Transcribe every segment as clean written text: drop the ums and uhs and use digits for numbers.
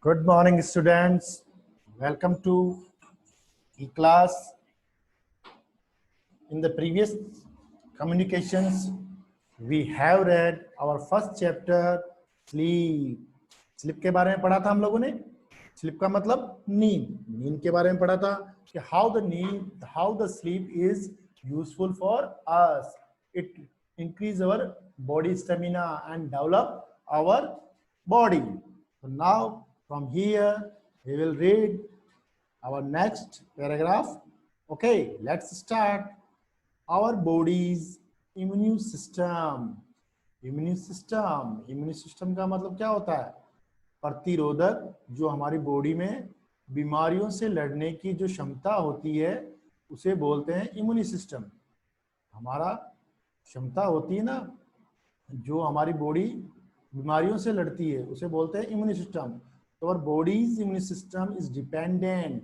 Good morning, students. Welcome to e-class. In the previous communications, we have read our first chapter, sleep. Sleep के बारे में पढ़ा था हम लोगों ने. Sleep का मतलब नींद. नींद के बारे में पढ़ा था कि how the sleep is useful for us. It increase our body stamina and develop our body. So now from here we will read our next paragraph. Okay, let's start. Our body's immune system. Immune system का मतलब क्या होता है? प्रतिरोधक, जो हमारी body में बीमारियों से लड़ने की जो क्षमता होती है उसे बोलते हैं इम्यून सिस्टम. हमारा क्षमता होती है ना, जो हमारी बॉडी बीमारियों से लड़ती है उसे बोलते हैं इम्यून सिस्टम. तो और bodies immune system is dependent,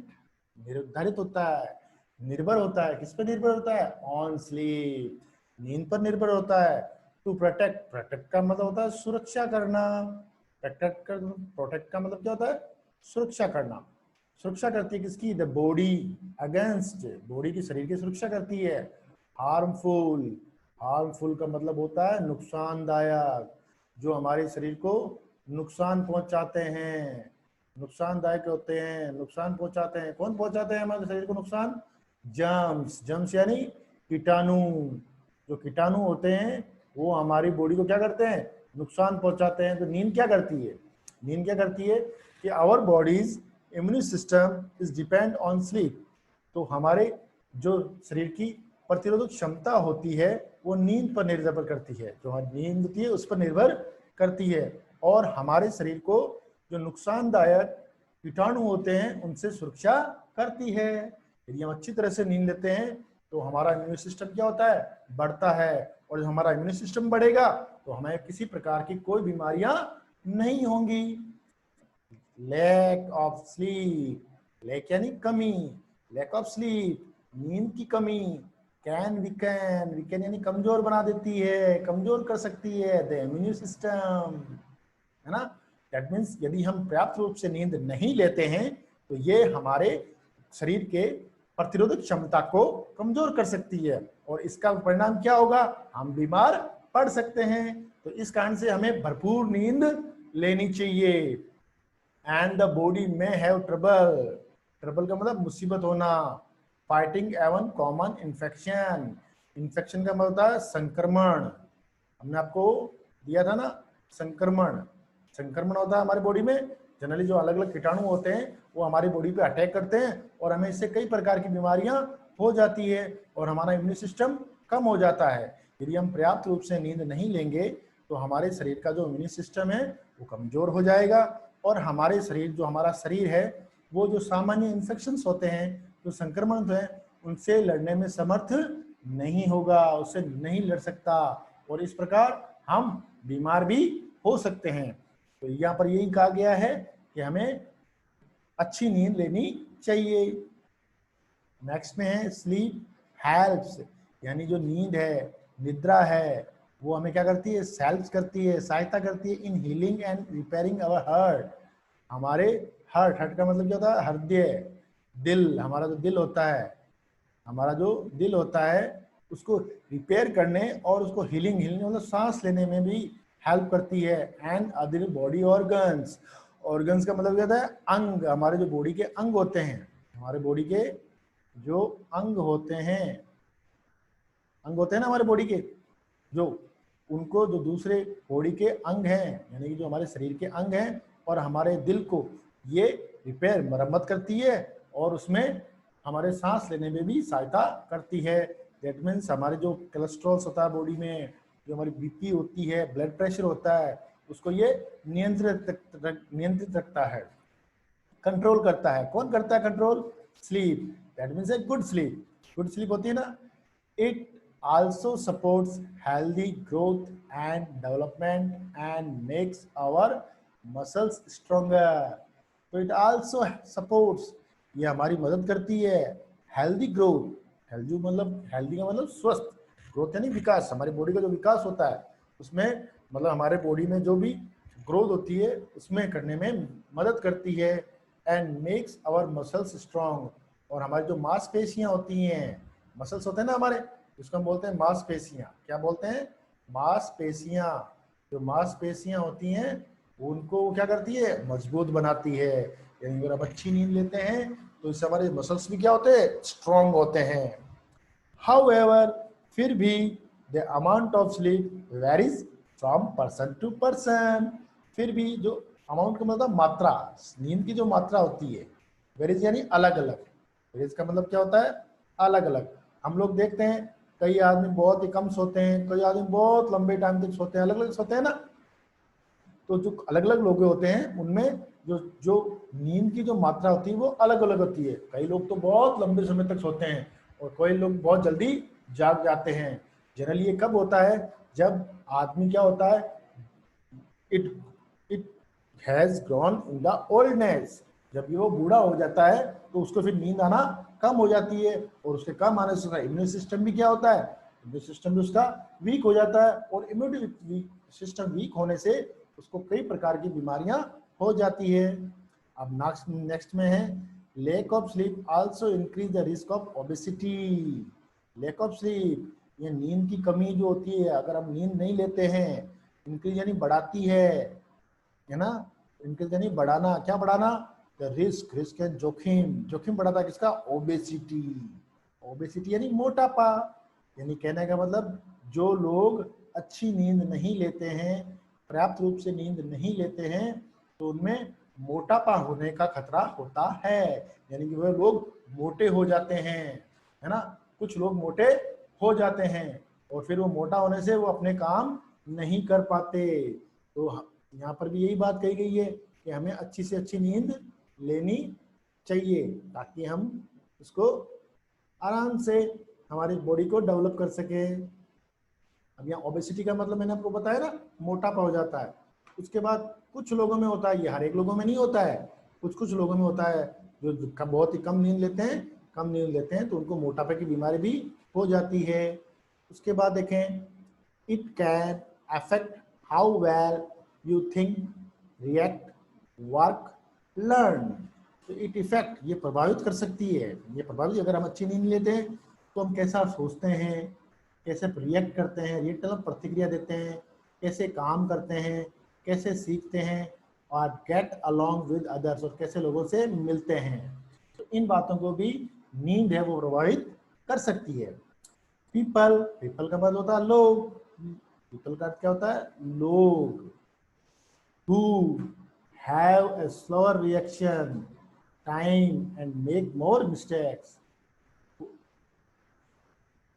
निर्धारित होता है, निर्भर होता है. किस पर निर्भर होता है? ऑन स्लीप, नींद पर निर्भर होता है. टू प्रोटेक्ट का मतलब होता है सुरक्षा करना. प्रोटेक्ट का मतलब क्या होता है? सुरक्षा करना. सुरक्षा करती है किसकी? द बॉडी अगेंस्ट, बॉडी की, शरीर की सुरक्षा करती है. हार्मफुल का मतलब होता है नुकसानदायक, जो हमारे शरीर को नुकसान पहुंचाते हैं. नुकसानदायक होते हैं, नुकसान पहुंचाते हैं. कौन पहुंचाते हैं हमारे शरीर को नुकसान? जर्म्स यानी कीटाणु. जो कीटाणु होते हैं वो हमारी बॉडी को क्या करते हैं? नुकसान पहुंचाते हैं. तो नींद क्या करती है? नींद क्या करती है कि our body's immune system is depend on sleep. तो हमारे जो शरीर की प्रतिरोधक क्षमता होती है वो नींद पर निर्भर करती है. जो हमारी नींद होती है उस पर निर्भर करती है और हमारे शरीर को जो नुकसानदायक कीटाणु होते हैं उनसे सुरक्षा करती है. यदि हम अच्छी तरह से नींद लेते हैं तो हमारा इम्यून सिस्टम क्या होता है? बढ़ता है. और जब हमारा इम्यून सिस्टम बढ़ेगा तो हमें किसी प्रकार की कोई बीमारियां नहीं होंगी. लैक ऑफ स्लीप, लैक यानी कमी, लैक ऑफ स्लीप नींद की कमी. कैन वीकन यानी कमजोर बना देती है, कमजोर कर सकती है द इम्यून सिस्टम, है ना. दैट मीन्स यदि हम पर्याप्त रूप से नींद नहीं लेते हैं तो ये हमारे शरीर के प्रतिरोधक क्षमता को कमजोर कर सकती है और इसका परिणाम क्या होगा? हम बीमार पड़ सकते हैं. तो इस कारण से हमें भरपूर नींद लेनी चाहिए. एंड द बॉडी में हैव ट्रबल का मतलब मुसीबत होना. फाइटिंग एवन कॉमन इन्फेक्शन का मतलब होता है संक्रमण. हमने आपको दिया था ना, संक्रमण होता है हमारी बॉडी में. जनरली जो अलग अलग कीटाणु होते हैं वो हमारी बॉडी पे अटैक करते हैं और हमें इससे कई प्रकार की बीमारियां हो जाती है और हमारा इम्यून सिस्टम कम हो जाता है. यदि हम पर्याप्त रूप से नींद नहीं लेंगे तो हमारे शरीर का जो इम्यून सिस्टम है वो कमजोर हो जाएगा और हमारे शरीर, जो हमारा शरीर है वो जो सामान्य इन्फेक्शंस होते हैं, जो संक्रमण है, उनसे लड़ने में समर्थ नहीं होगा, उससे नहीं लड़ सकता और इस प्रकार हम बीमार भी हो सकते हैं. तो यहाँ पर यही कहा गया है कि हमें अच्छी नींद लेनी चाहिए. नेक्स्ट में है स्लीप हेल्प्स, यानी जो नींद है, निद्रा है, वो हमें क्या करती है? हेल्प्स करती है, सहायता करती है इन healing and repairing our heart. हमारे हार्ट का मतलब क्या होता है? हृदय, दिल. हमारा जो दिल होता है उसको रिपेयर करने और उसको हीलिंग मतलब सांस लेने में भी हेल्प करती है. एंड अदर बॉडी ऑर्गन्स का मतलब क्या होता है? अंग. हमारे जो बॉडी के अंग होते हैं, हमारे बॉडी के जो अंग होते हैं ना हमारे बॉडी के, जो उनको जो दूसरे बॉडी के अंग हैं, यानी कि जो हमारे शरीर के अंग हैं और हमारे दिल को ये रिपेयर, मरम्मत करती है और उसमें हमारे सांस लेने में भी सहायता करती है. दैट मीन्स हमारे जो कोलेस्ट्रॉल होता है बॉडी में, जो हमारी बीपी होती है, ब्लड प्रेशर होता है, उसको ये नियंत्रित रखता है, कंट्रोल करता है. कौन करता है control? Sleep. That means a good sleep होती है ना. It also supports healthy growth and development and makes our muscles stronger. तो it also supports, ये हमारी मदद करती है हेल्दी ग्रोथ. हेल्दी का मतलब स्वस्थ, ग्रोथ यानी विकास. हमारी बॉडी का जो विकास होता है उसमें मतलब हमारे बॉडी में जो भी ग्रोथ होती है उसमें करने में मदद करती है। And makes our muscles strong, और हमारी जो मांसपेशियां होती हैं, मसल्स होते हैं ना हमारे, जिसको हम बोलते हैं मांसपेशियां, क्या बोलते हैं, मांसपेशियां। जो मांसपेशियां होती हैं उनको क्या करती है, मजबूत बनाती है। यानी अगर आप अच्छी नींद लेते हैं तो इससे हमारे मसल्स भी क्या होते हैं, स्ट्रांग होते हैं। However, फिर भी the amount of sleep varies from person to person। फिर भी जो अमाउंट का मतलब मात्रा, नींद की जो मात्रा होती है, वेरीज यानी अलग अलग। वेरीज का मतलब क्या होता है, अलग अलग। हम लोग देखते हैं कई आदमी बहुत ही कम सोते हैं, कई आदमी बहुत लंबे टाइम तक सोते हैं, अलग अलग सोते हैं ना। तो जो अलग अलग लोग होते हैं उनमें जो जो नींद की जो मात्रा होती है वो अलग अलग होती है। कई लोग तो बहुत लंबे समय तक सोते हैं और कोई लोग बहुत जल्दी जाग जाते हैं। जनरली ये कब होता है, जब आदमी क्या होता है, it it has grown in the oldness. जब ये वो बूढ़ा हो जाता है तो उसको फिर नींद आना कम हो जाती है, और उसके कम आने से उसका इम्यून सिस्टम भी क्या होता है, इम्यून सिस्टम भी उसका वीक हो जाता है, और इम्यूनिटी सिस्टम वीक होने से उसको कई प्रकार की बीमारियां हो जाती है। अब नेक्स्ट में है, lack of sleep also increase the risk of obesity. Lack of sleep, ये नींद की कमी जो होती है, अगर हम नींद नहीं लेते हैं, इंक्रीज यानी बढ़ाती है ना, इंक्रीज यानी बढ़ाना, क्या बढ़ाना, द रिस्क, रिस्क है जोखिम, जोखिम बढ़ाता है किसका, ओबेसिटी। ओबेसिटी यानी मोटापा। यानी कहने का मतलब जो लोग अच्छी नींद नहीं लेते हैं, पर्याप्त रूप से नींद नहीं लेते हैं, तो उनमें मोटापा होने का खतरा होता है। यानी कि वह लोग मोटे हो जाते हैं, है ना, कुछ लोग मोटे हो जाते हैं और फिर वो मोटा होने से वो अपने काम नहीं कर पाते। तो यहाँ पर भी यही बात कही गई है कि हमें अच्छी से अच्छी नींद लेनी चाहिए ताकि हम इसको आराम से हमारी बॉडी को डेवलप कर सके। अब यहाँ ओबेसिटी का मतलब मैंने आपको बताया ना, मोटापा हो जाता है। उसके बाद कुछ लोगों में होता है, ये हर एक लोगों में नहीं होता है, कुछ कुछ लोगों में होता है जो बहुत ही कम नींद लेते हैं, कम नींद लेते हैं तो उनको मोटापे की बीमारी भी हो जाती है। उसके बाद देखें, it can affect how well you think, react, work, learn. तो इट इफेक्ट, ये प्रभावित कर सकती है, ये प्रभावित, अगर हम अच्छी नींद लेते हैं तो हम कैसा सोचते हैं, कैसे रिएक्ट करते हैं, रिएक्ट मतलब प्रतिक्रिया देते हैं, कैसे काम करते हैं, कैसे सीखते हैं, और गेट अलोंग विद अदर्स, और कैसे लोगों से मिलते हैं। तो इन बातों को भी नींद है वो प्रभावित कर सकती है। पीपल, पीपल का मतलब होता है लोग, पीपल का क्या होता है, लोग। who have a slower reaction time and make more mistakes.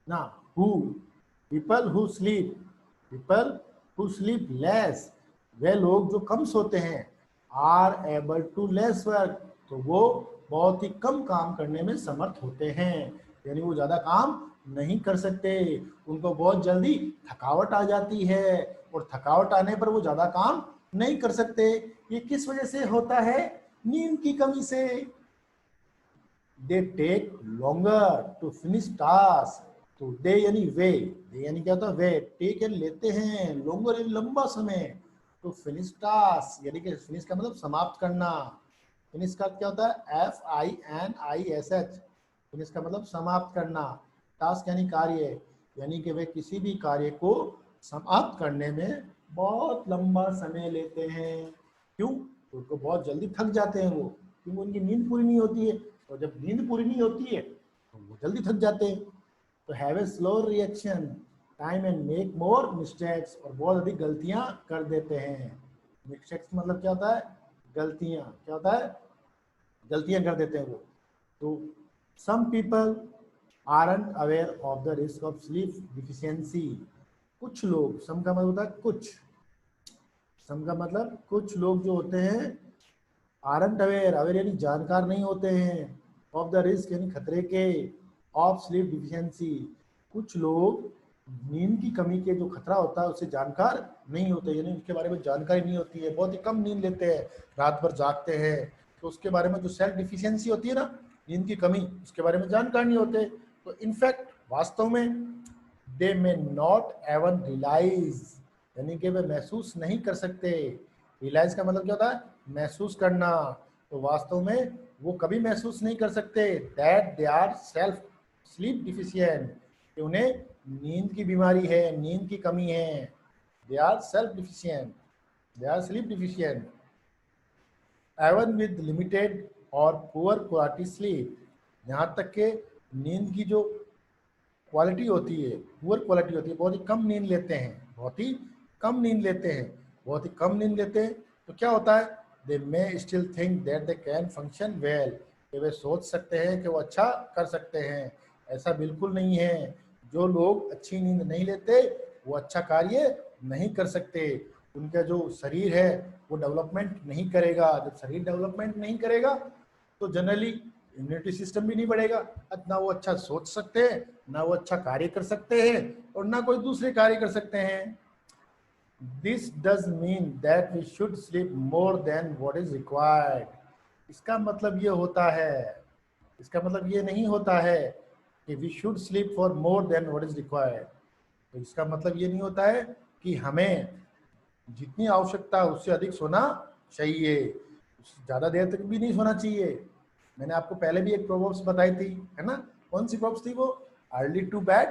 Now, who, people who sleep, people who sleep less, वे लोग जो कम सोते हैं, are able to less work, तो वो बहुत ही कम काम करने में समर्थ होते हैं। यानी वो ज्यादा काम नहीं कर सकते, उनको बहुत जल्दी थकावट आ जाती है, और थकावट आने पर वो ज्यादा काम नहीं कर सकते। ये किस वजह से होता है, नींद की कमी से। They take longer to finish task, तो दे यानी वे, दे यानी क्या होता है, वे, टेक यानी लेते हैं, लॉन्गर यानी लंबा समय, तो फिनिश टास्क यानी कि फिनिश का मतलब समाप्त करना। फिनिश का क्या होता है, FINISH, फिनिश का मतलब समाप्त करना। टास्क यानी कार्य, यानी कि वे किसी भी कार्य को समाप्त करने में बहुत लंबा समय लेते हैं। क्यों, उनको बहुत जल्दी थक जाते हैं वो, क्योंकि उनकी नींद पूरी नहीं होती है, और जब नींद पूरी नहीं होती है तो वो जल्दी थक जाते हैं। तो have a slow reaction time and make more mistakes, और बहुत अधिक गलतियां कर देते हैं। मिस्टेक्स मतलब क्या होता है, गलतियां, क्या होता है, गलतियां कर देते हैं वो। तो some people aren't aware of the risk of sleep deficiency. कुछ लोग, सम का मतलब होता है कुछ, सम का मतलब कुछ लोग जो होते हैं, आरंट अवेयर, अवेयर यानी जानकार नहीं होते हैं, ऑफ द रिस्क यानी खतरे के, ऑफ स्लीप डिफिशियंसी, कुछ लोग नींद की कमी के जो खतरा होता है उससे जानकार नहीं होते, यानी उसके बारे में जानकारी नहीं होती है, बहुत ही कम नींद लेते हैं, रात भर जागते हैं, तो उसके बारे में जो सेल्फ डिफिशियंसी होती है ना, नींद की कमी, उसके बारे में जानकार नहीं होते। तो इनफैक्ट वास्तव में दे मे नॉट एवन रियलाइज, यानी कि वे महसूस नहीं कर सकते, रियलाइज का मतलब क्या होता है? महसूस करना। तो वास्तव में वो कभी महसूस नहीं कर सकते that they are self sleep deficient, कि उन्हें नींद की बीमारी है, नींद की कमी है। They are self deficient, they are sleep deficient even with limited और पुअर क्वालिटी स्लीप। यहाँ तक के नींद की जो क्वालिटी होती है, पुअर क्वालिटी होती है, बहुत ही कम नींद लेते हैं, बहुत ही कम नींद लेते हैं, बहुत ही कम नींद लेते हैं, तो क्या होता है? They may still think that they can function well, कि वे सोच सकते हैं कि वो अच्छा कर सकते हैं। ऐसा बिल्कुल नहीं है। जो लोग अच्छी नींद नहीं लेते वो अच्छा कार्य नहीं कर सकते। उनका जो शरीर है वो डेवलपमेंट नहीं करेगा। जब शरीर डेवलपमेंट नहीं करेगा तो जनरली इम्यूनिटी सिस्टम भी नहीं बढ़ेगा, ना वो अच्छा सोच सकते हैं, ना वो अच्छा कार्य कर सकते हैं, और ना कोई दूसरे कार्य कर सकते हैं। This does mean that we should sleep more than what is required. इसका मतलब ये होता है, इसका मतलब ये नहीं होता है कि we should sleep for more than what is required. तो इसका मतलब ये नहीं होता है कि हमें जितनी आवश्यकता है उससे अधिक सोना चाहिए, ज़्यादा देर तक भी नहीं सोना चाहिए। मैंने आपको पहले भी एक प्रोवर्ब्स बताई थी, है ना? कौन सी प्रोवर्ब्स थी वो? Early to bed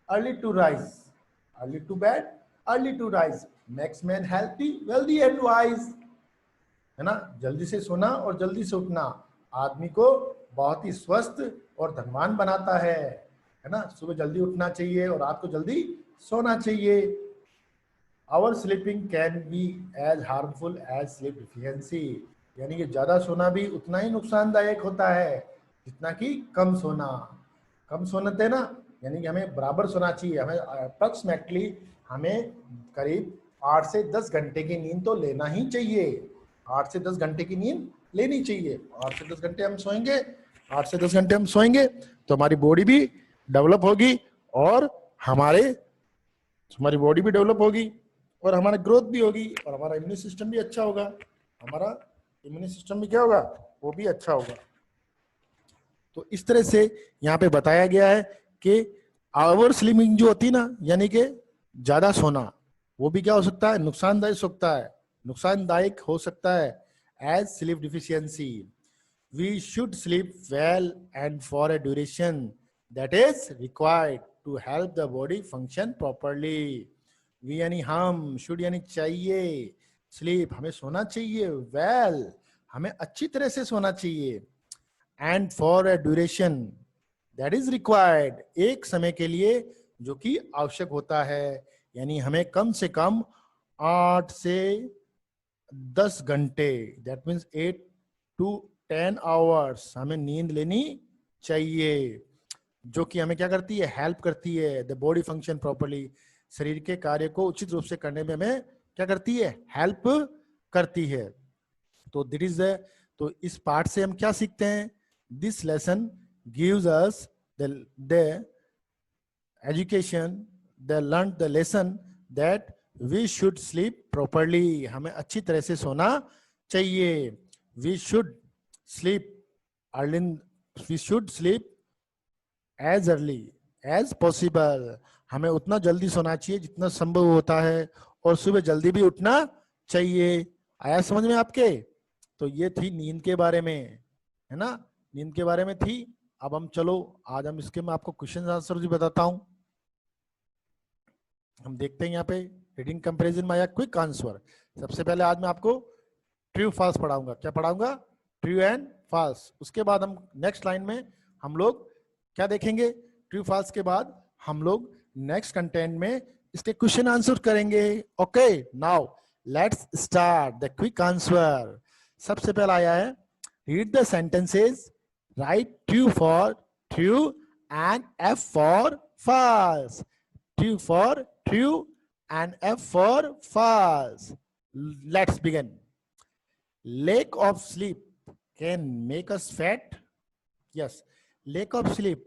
early to rise, early to bed early to rise makes man healthy wealthy and wise. है ना? जल्दी से सोना और जल्दी से उठना आदमी को बहुत ही स्वस्थ और धनवान बनाता है ना? सुबह जल्दी उठना चाहिए और रात को जल्दी सोना चाहिए। Oversleeping can be as harmful as sleep deficiency, यानी कि ज़्यादा सोना भी उतना ही नुकसानदायक होता है जितना कि कम सोना। कम सोते ना, यानी कि हमें बराबर सोना चाहिए। हमें अप्रॉक्सीमेटली हमें करीब 8 से 10 घंटे की नींद तो लेना ही चाहिए। 8 से 10 घंटे की नींद लेनी चाहिए। 8 से 10 घंटे हम सोएंगे, 8 से 10 घंटे हम सोएंगे तो हमारी बॉडी भी डेवलप होगी, और हमारी बॉडी भी डेवलप होगी, और हमारा ग्रोथ भी होगी, और हमारा इम्यून सिस्टम भी अच्छा होगा। हमारा इम्यून सिस्टम भी क्या होगा? वो भी अच्छा होगा। तो इस तरह से यहाँ पे बताया गया है कि आवर स्लिमिंग जो होती है ना, यानी कि ज्यादा सोना, वो भी क्या हो सकता है? नुकसानदायक हो सकता है as sleep deficiency. We should sleep well and for a duration that is required to help the body function properly. We यानी हम, शुड यानी चाहिए, स्लीप हमें सोना चाहिए, वेल हमें अच्छी तरह से सोना चाहिए, and for a duration that is required, एक समय के लिए जो कि आवश्यक होता है। यानी हमें कम से कम 8 से 10 घंटे, दैट मीन्स 8 to 10 आवर्स हमें नींद लेनी चाहिए, जो कि हमें क्या करती है? हेल्प करती है द बॉडी फंक्शन प्रॉपरली, शरीर के कार्य को उचित रूप से करने में हमें क्या करती है? हेल्प करती है। तो दिट इज तो इस पार्ट से हम क्या सीखते हैं? This lesson gives us the education, the learn the lesson that we should sleep properly, हमें अच्छी तरह से सोना चाहिए। We should sleep early, we should sleep as early as possible, हमें उतना जल्दी सोना चाहिए जितना संभव होता है, और सुबह जल्दी भी उठना चाहिए। आया समझ में आपके? तो ये थी नींद के बारे में, है ना? नींद के बारे में थी। अब हम चलो, आज हम इसके मैं आपको क्वेश्चन आंसर भी बताता हूं। हम देखते हैं यहाँ पे रीडिंग कंपैरिजन में आया क्विक आंसर। सबसे पहले आज मैं आपको ट्रू फॉल्स पढ़ाऊंगा। क्या पढ़ाऊंगा? True and false. उसके बाद हम नेक्स्ट लाइन में हम लोग क्या देखेंगे? ट्रू फॉल्स के बाद हम लोग नेक्स्ट कंटेंट में इसके क्वेश्चन आंसर करेंगे। Okay, now let's start the quick answer. सबसे पहला आया है, read the sentences, write true for true and F for false. T for true and F for false. Let's begin. Lack of sleep can make us fat. Yes, lack of sleep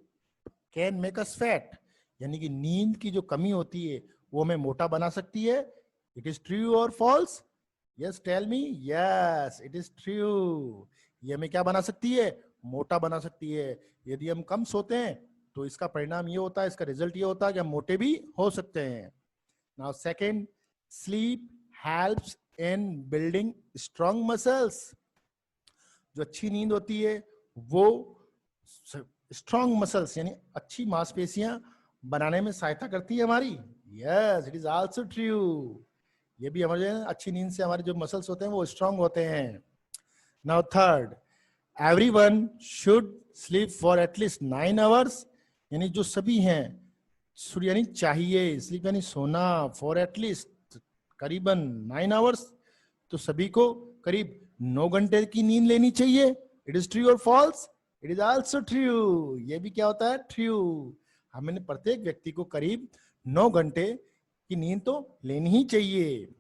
can make us fat. यानी कि नींद की जो कमी होती है वो हमें मोटा बना सकती है। It is true or false? Yes, tell me. Yes, it is true. ये हमें क्या बना सकती है? मोटा बना सकती है। यदि हम कम सोते हैं तो इसका परिणाम ये होता है, इसका रिजल्ट ये होता है कि हम मोटे भी हो सकते हैं। Now second, sleep helps in building strong muscles. जो अच्छी नींद होती है वो स्ट्रॉन्ग मसल्स यानी अच्छी मांसपेशियां बनाने में सहायता करती है हमारी। Yes, it is also true. ये भी हमारे अच्छी नींद से हमारे जो मसल्स होते हैं वो स्ट्रॉन्ग होते हैं। Now third, everyone should sleep for at least 9 hours. यानी जो सभी हैं, यानी चाहिए, स्लीप यानी सोना, फॉर एटलीस्ट करीबन 9 आवर्स, तो सभी को करीब 9 घंटे की नींद लेनी चाहिए। इट इज ट्रू और false? It is also true. ये भी क्या होता है? ट्रू। हमें प्रत्येक व्यक्ति को करीब 9 घंटे की नींद तो लेनी ही चाहिए।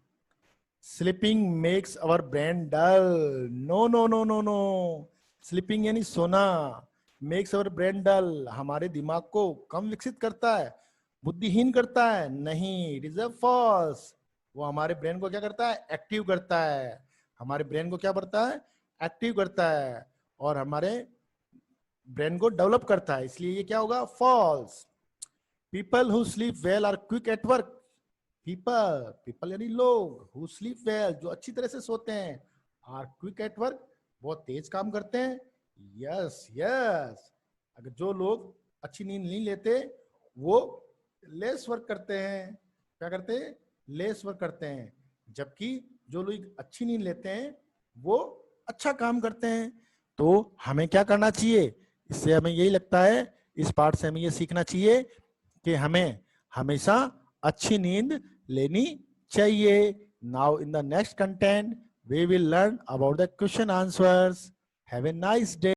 Sleeping makes our brain dull. No no no no no. Sleeping यानी सोना मेक्स अवर ब्रेन डल, हमारे दिमाग को कम विकसित करता है, बुद्धिहीन करता है। नहीं, इट इज अ फॉल्स। वो हमारे ब्रेन को क्या करता है? एक्टिव करता है। हमारे ब्रेन को क्या करता है? एक्टिव करता है और हमारे ब्रेन को डेवलप करता है। इसलिए ये क्या होगा? False. People who sleep well are quick at work. People यानी लोग, हु स्लीप वेल जो अच्छी तरह से सोते हैं, आर क्विक एट वर्क बहुत तेज काम करते हैं। Yes yes. अगर जो लोग अच्छी नींद नहीं लेते वो लेस वर्क करते हैं। क्या करते हैं? लेस वर्क करते हैं। जबकि जो लोग अच्छी नींद लेते हैं वो अच्छा काम करते हैं। तो हमें क्या करना चाहिए? इससे हमें यही लगता है, इस पार्ट से हमें ये सीखना चाहिए कि हमें हमेशा अच्छी नींद लेनी चाहिए। Now in the next content we will learn about the question answers. Have a nice day.